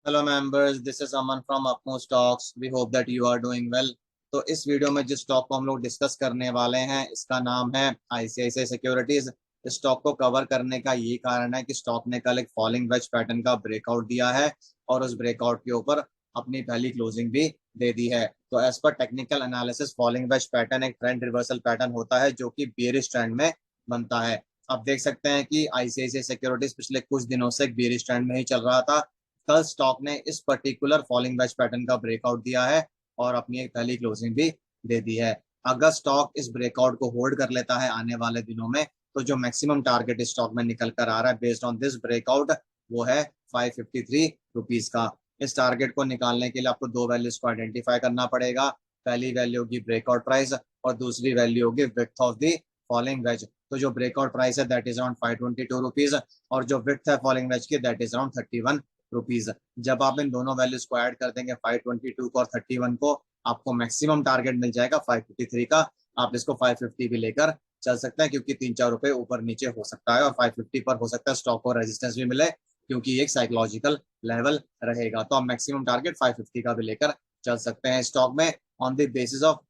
Hello members, this is Aman from अपमो stocks. We hope that you are doing well. तो इस video में जिस स्टॉक को हम लोग डिस्कस करने वाले हैं इसका नाम है आईसीआईसीआई सिक्योरिटीज। इस स्टॉक को कवर करने का यही कारण है कि स्टॉक ने कल एक फॉलिंग वेज पैटर्न का ब्रेकआउट दिया है और उस ब्रेकआउट के ऊपर अपनी पहली क्लोजिंग भी दे दी है। तो as per technical analysis falling wedge pattern एक ट्रेंड रिवर्सल पैटर्न होता है जो कि बेयरिश ट्रेंड में बनता है। आप देख सकते हैं कि आईसीआईसीआई सिक्योरिटीज पिछले कुछ दिनों से एक बेयरिश ट्रेंड में ही चल रहा था। कल स्टॉक ने इस पर्टिकुलर फॉलिंग वेज पैटर्न का ब्रेकआउट दिया है और अपनी एक पहली क्लोजिंग भी दे दी है। अगर स्टॉक इस ब्रेकआउट को होल्ड कर लेता है आने वाले दिनों में तो जो मैक्सिमम टारगेट इस स्टॉक में निकल कर आ रहा है बेस्ड ऑन दिस ब्रेकआउट वो है 553 रुपीज का। इस टारगेट को निकालने के लिए आपको दो वैल्यूज को आइडेंटिफाई करना पड़ेगा। पहली वैल्यू होगी ब्रेकआउट प्राइस और दूसरी वैल्यू होगी width of the falling veg. तो जो ब्रेकआउट प्राइस है दैट इज अराउंड 522 रुपीज और जो विड्थ है फॉलिंग वेज की दैट इज अराउंड 31 रुपीज। जब आप इन दोनों वैल्यूज को ऐड कर देंगे 522 को और 31 को, आपको मैक्सिमम टारगेट मिल जाएगा 553 का। आप इसको 550 भी लेकर चल सकते हैं क्योंकि 3-4 रुपए ऊपर नीचे हो सकता है और 550 पर हो सकता है स्टॉक को रेजिस्टेंस भी मिले क्योंकि एक साइकोलॉजिकल लेवल रहेगा। तो आप मैक्सिमम टारगेट 550 का भी लेकर चल सकते हैं स्टॉक में on the basis of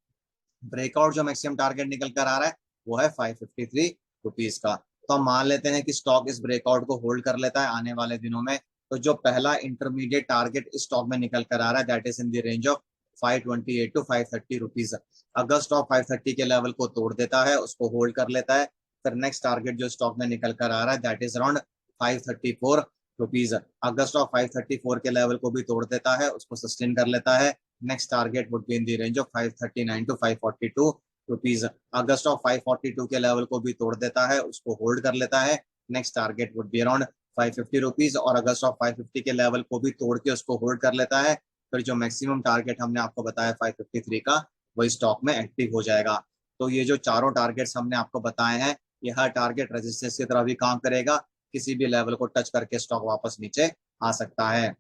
breakout. जो मैक्सिमम टारगेट निकल कर आ रहा है वो है 553 रुपीज का। तो हम मान लेते हैं कि स्टॉक इस ब्रेकआउट को होल्ड कर लेता है आने वाले दिनों में। तो जो पहला इंटरमीडिएट टारगेट इस स्टॉक में निकल कर आ रहा है that is in the range of 528 to 530 rupees. अगर स्टॉक 530 के लेवल को तोड़ देता है, उसको होल्ड कर लेता है, फिर नेक्स्ट टारगेट जो स्टॉक में निकल कर आ रहा है दैट इज अराउंड 534 रुपीज। अगर स्टॉक 534 के लेवल को भी तोड़ देता है, उसको सस्टेन कर लेता है, next target would be in the range of 539 to 542 rupees. अगर स्टॉक 542 के लेवल को भी तोड़ देता है, उसको होल्ड कर लेता है, next target would be around 550 rupees. और अगर स्टॉक 550 के लेवल को भी तोड़ के उसको होल्ड कर लेता है, फिर जो मैक्सिमम टारगेट हमने आपको बताया 553 का, वही स्टॉक में एक्टिव हो जाएगा। तो ये जो चारों टारगेट्स हमने आपको बताए हैं, ये हर टारगेट रेजिस्टेंस की तरह भी काम करेगा। किसी भी लेवल को टच करके स्टॉक वापस नीचे आ सकता है।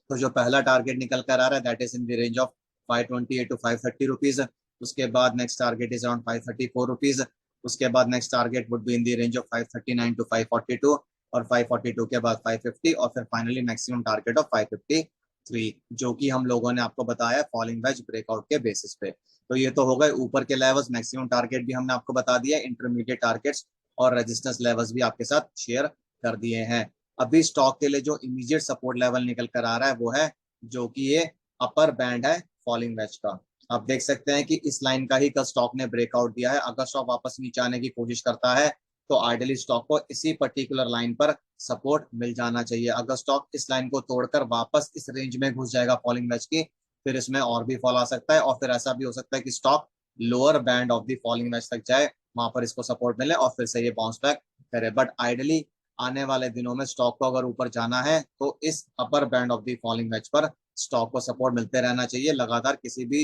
तो जो पहला टारगेट निकल कर आ रहा है that is in the range of 528 to 530 rupees. उसके बाद next target is around 534 rupees. उसके बाद next target would be in the range of 539 to 542 और 542 के बाद 550 और फिर फाइनली मैक्सिमम टारगेट ऑफ 553 जो कि हम लोगों ने आपको बताया फॉलिंग वेज ब्रेकआउट के बेसिस पे। तो ये तो हो गए ऊपर के लेवल्स, मैक्सिमम टारगेट भी हमने आपको बता दिया, इंटरमीडिएट टारगेट्स और रेजिस्टेंस लेवल्स भी आपके साथ शेयर कर दिए हैं। अभी स्टॉक के लिए जो इमीडिएट सपोर्ट लेवल निकल कर आ रहा है वो है जो कि ये अपर बैंड है फॉलिंग वेज का। आप देख सकते हैं कि इस लाइन का ही कल स्टॉक ने ब्रेकआउट दिया है। अगर स्टॉक वापस नीचे आने की कोशिश करता है तो आइडियली स्टॉक को इसी पर्टिकुलर लाइन पर सपोर्ट मिल जाना चाहिए। अगर स्टॉक इस लाइन को तोड़कर वापस इस रेंज में घुस जाएगा फॉलिंग वेज की, फिर इसमें और भी फॉल आ सकता है और फिर ऐसा भी हो सकता है कि stock lower band of the falling veg तक जाए, वहां पर इसको सपोर्ट मिले और फिर से ये बाउंस बैक करे। बट आइडियली आने वाले दिनों में स्टॉक को अगर ऊपर जाना है तो इस upper band of the falling veg पर स्टॉक को सपोर्ट मिलते रहना चाहिए लगातार। किसी भी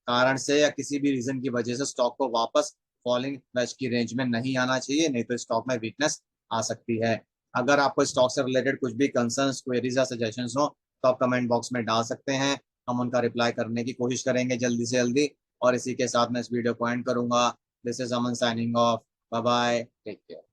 कारण से या किसी भी रीजन की वजह से स्टॉक को वापस फॉलिंग वेज की रेंज में नहीं आना चाहिए, नहीं तो स्टॉक में वीकनेस आ सकती है। अगर आपको स्टॉक से रिलेटेड कुछ भी कंसर्न्स, क्वेरीज या सजेशंस हो तो आप कमेंट बॉक्स में डाल सकते हैं। हम उनका रिप्लाई करने की कोशिश करेंगे जल्दी से जल्दी। और इसी के साथ मैं इस वीडियो को एंड करूंगा। This is Aman signing off. Bye bye, take care.